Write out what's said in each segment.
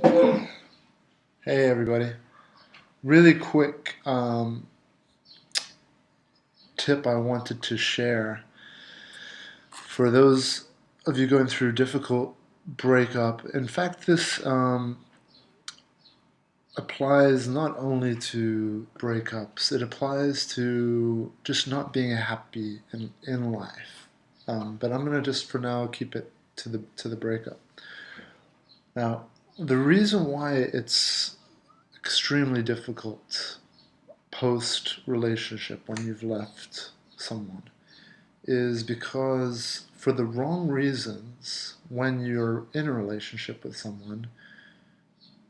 Hey everybody. Really quick tip I wanted to share for those of you going through difficult breakup. In fact, this applies not only to breakups, it applies to just not being happy in life. But I'm gonna just for now keep it to the breakup. Now, the reason why it's extremely difficult post relationship when you've left someone is because for the wrong reasons when you're in a relationship with someone,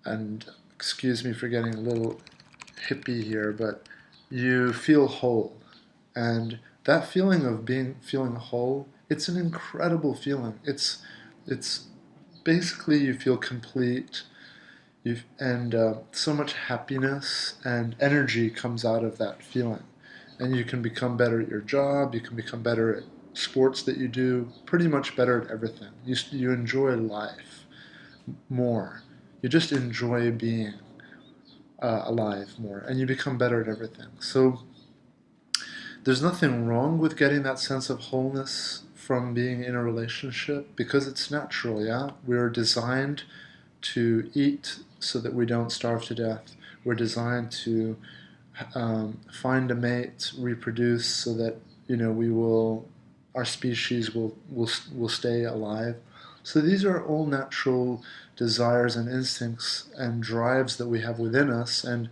and excuse me for getting a little hippie here, but you feel whole. And that feeling of feeling whole, it's an incredible feeling. It's basically you feel complete. And so much happiness and energy comes out of that feeling. And you can become better at your job, you can become better at sports that you do, pretty much better at everything. You enjoy life more. You just enjoy being alive more, and you become better at everything. So there's nothing wrong with getting that sense of wholeness from being in a relationship because it's natural, yeah? We're designed to eat so that we don't starve to death. We're designed to find a mate, reproduce so that our species will stay alive. So these are all natural desires and instincts and drives that we have within us, and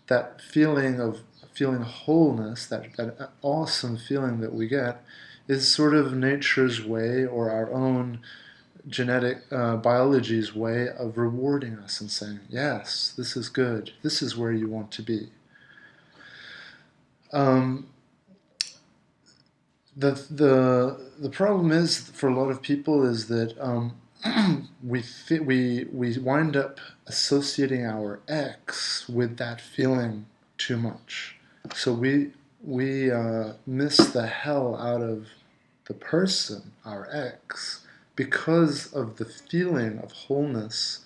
that feeling of feeling wholeness, that awesome feeling that we get, is sort of nature's way or our own genetic biology's way of rewarding us and saying, yes, this is good. This is where you want to be. Um, the problem is for a lot of people is that we wind up associating our ex with that feeling too much. So we miss the hell out of the person, our ex, because of the feeling of wholeness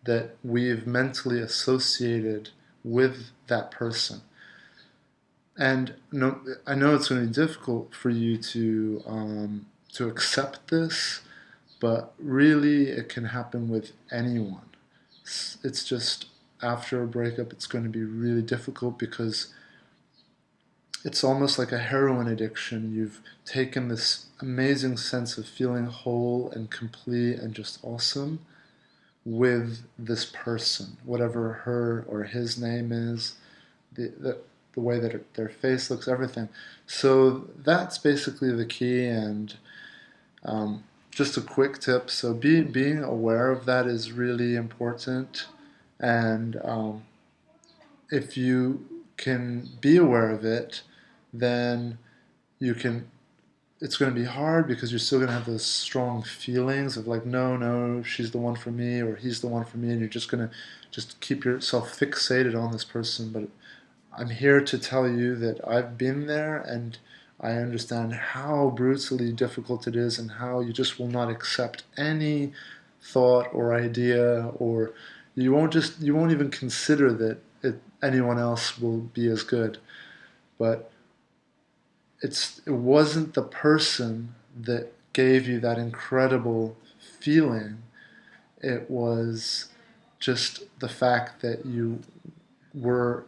that we've mentally associated with that person. And no, I know it's going to be difficult for you to accept this, but really it can happen with anyone. It's just after a breakup, it's going to be really difficult because it's almost like a heroin addiction. You've taken this amazing sense of feeling whole and complete and just awesome with this person, whatever her or his name is, the way that their face looks, everything. So that's basically the key. And just a quick tip. So being aware of that is really important. And if you can be aware of it, then you can it's going to be hard because you're still going to have those strong feelings of like, no, no, she's the one for me or he's the one for me, and you're just going to just keep yourself fixated on this person. But I'm here to tell you that I've been there, and I understand how brutally difficult it is and how you just will not accept any thought or idea, or you won't even consider that anyone else will be as good. But it wasn't the person that gave you that incredible feeling. It was just the fact that were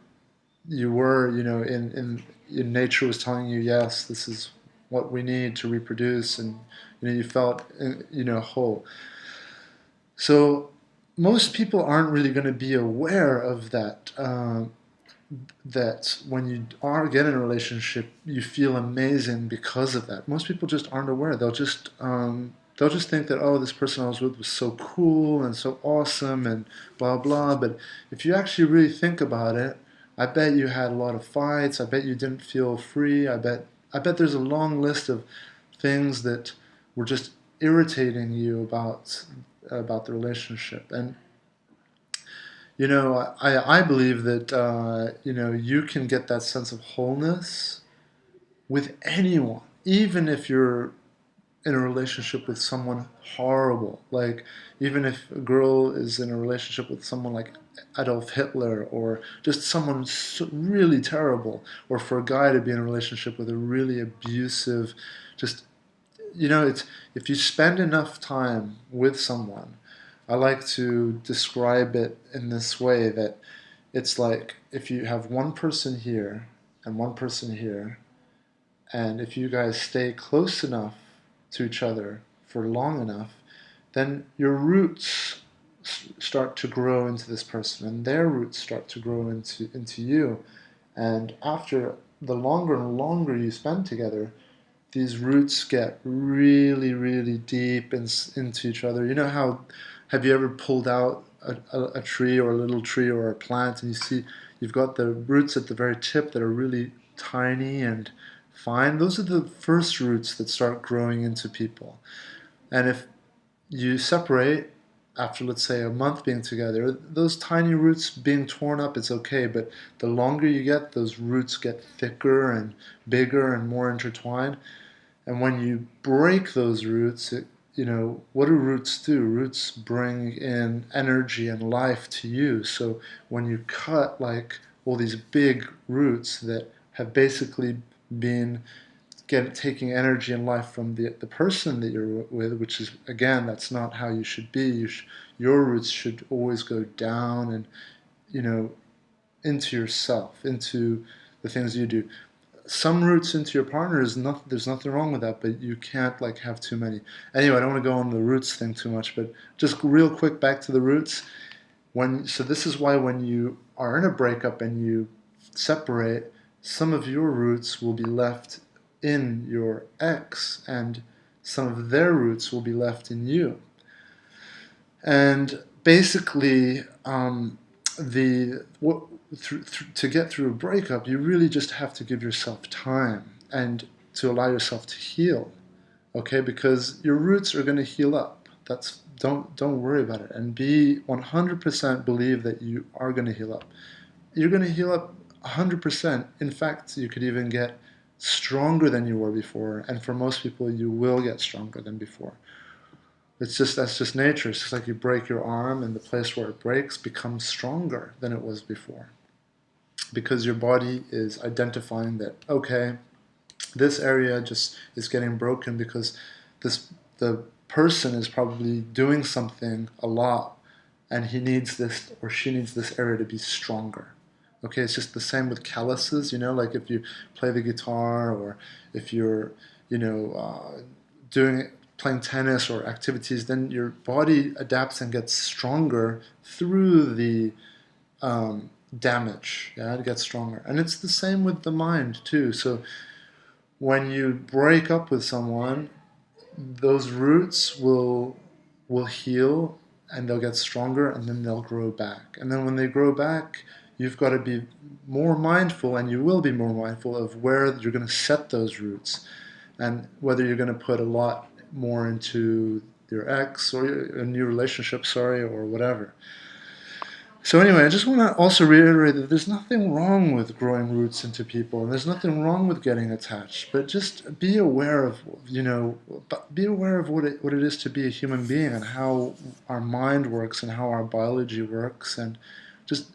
in nature was telling you, yes, this is what we need to reproduce, and you felt whole. So most people aren't really going to be aware of that. That when you are get in a relationship, you feel amazing because of that. Most people just aren't aware. They'll just think that, oh, this person I was with was so cool and so awesome and blah blah. But if you actually really think about it, I bet you had a lot of fights. I bet you didn't feel free. I bet there's a long list of things that were just irritating you about the relationship. And I believe that you can get that sense of wholeness with anyone, even if you're in a relationship with someone horrible. Like, even if a girl is in a relationship with someone like Adolf Hitler, or just someone really terrible, or for a guy to be in a relationship with a really abusive, just, it's, if you spend enough time with someone, I like to describe it in this way, that it's like if you have one person here and one person here, and if you guys stay close enough to each other for long enough, then your roots start to grow into this person, and their roots start to grow into you. And after the longer and longer you spend together, these roots get really, really deep into each other. You know how, have you ever pulled out a tree, or a little tree, or a plant, and you see you've got the roots at the very tip that are really tiny and fine? Those are the first roots that start growing into people. And if you separate after, let's say, a month being together, those tiny roots being torn up, it's okay, but the longer you get, those roots get thicker and bigger and more intertwined. And when you break those roots, what do roots do? Roots bring in energy and life to you. So when you cut like all these big roots that have basically been taking energy and life from the person that you're with, which is, again, that's not how you should be. Your roots should always go down and, you know, into yourself, into the things you do. Some roots into your partner is not, there's nothing wrong with that, but you can't like have too many. Anyway, I don't want to go on the roots thing too much, but just real quick back to the roots. So this is why when you are in a breakup and you separate, some of your roots will be left in your ex, and some of their roots will be left in you. And basically, to get through a breakup, you really just have to give yourself time and to allow yourself to heal. Okay, because your roots are going to heal up. Don't worry about it, and be 100% believe that you are going to heal up. You're going to heal up 100%. In fact, you could even get stronger than you were before, and for most people, you will get stronger than before. That's just nature. It's just like you break your arm, and the place where it breaks becomes stronger than it was before, because your body is identifying that, okay, this area just is getting broken because the person is probably doing something a lot, and he needs this, or she needs this area to be stronger. Okay, it's just the same with calluses, like if you play the guitar, or if you're, playing tennis or activities, then your body adapts and gets stronger through the damage. Yeah, it gets stronger. And it's the same with the mind too. So when you break up with someone, those roots will heal, and they'll get stronger, and then they'll grow back. And then when they grow back, you've got to be more mindful, and you will be more mindful of where you're going to set those roots, and whether you're going to put a lot more into your ex or a new relationship, or whatever. So anyway, I just want to also reiterate that there's nothing wrong with growing roots into people, and there's nothing wrong with getting attached. But just be aware of, what it is to be a human being, and how our mind works, and how our biology works, and just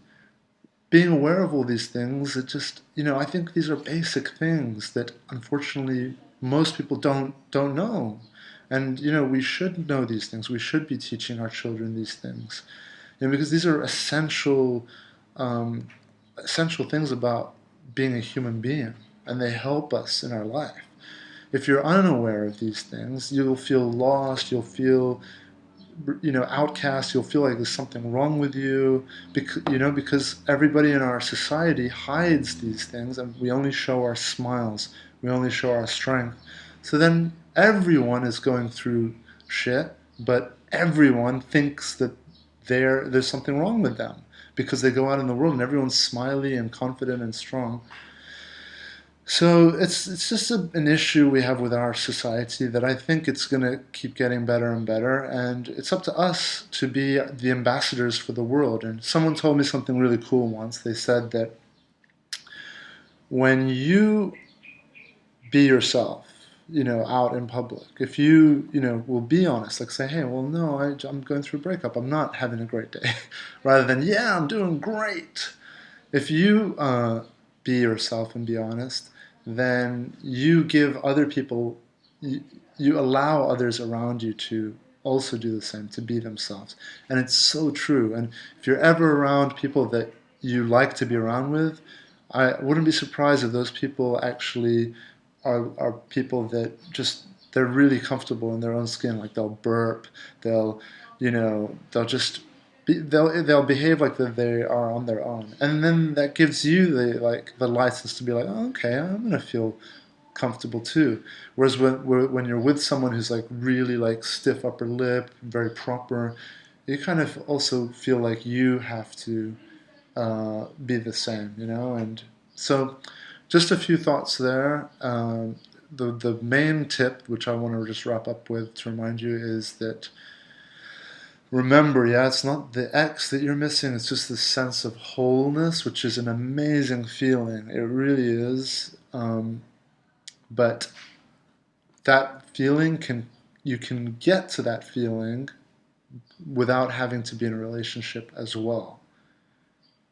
being aware of all these things. It just, I think these are basic things that unfortunately most people don't know, and we should know these things. We should be teaching our children these things. Because these are essential things about being a human being, and they help us in our life. If you're unaware of these things, you'll feel lost, you'll feel, outcast, you'll feel like there's something wrong with you, because everybody in our society hides these things, and we only show our smiles, we only show our strength. So then everyone is going through shit, but everyone thinks that there's something wrong with them, because they go out in the world and everyone's smiley and confident and strong. So it's just an issue we have with our society that I think it's going to keep getting better and better, and it's up to us to be the ambassadors for the world. And someone told me something really cool once. They said that when you be yourself, out in public. If you, will be honest, like say, hey, well, no, I'm going through a breakup. I'm not having a great day. Rather than, yeah, I'm doing great. If you be yourself and be honest, then you give other people, you allow others around you to also do the same, to be themselves. And it's so true. And if you're ever around people that you like to be around with, I wouldn't be surprised if those people actually are people that just they're really comfortable in their own skin. Like they'll burp, they'll they'll just they'll behave like that they are on their own, and then that gives you the license to be like, oh, okay, I'm gonna feel comfortable too. Whereas when you're with someone who's like really like stiff upper lip, very proper, you kind of also feel like you have to be the same, and so just a few thoughts there. The main tip, which I want to just wrap up with to remind you, is that remember, yeah, it's not the X that you're missing, it's just the sense of wholeness, which is an amazing feeling. It really is. But that feeling you can get to that feeling without having to be in a relationship as well.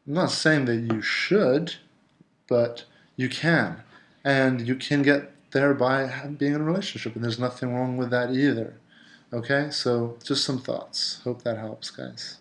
I'm not saying that you should, but you can. And you can get there by being in a relationship, and there's nothing wrong with that either. Okay, so just some thoughts. Hope that helps, guys.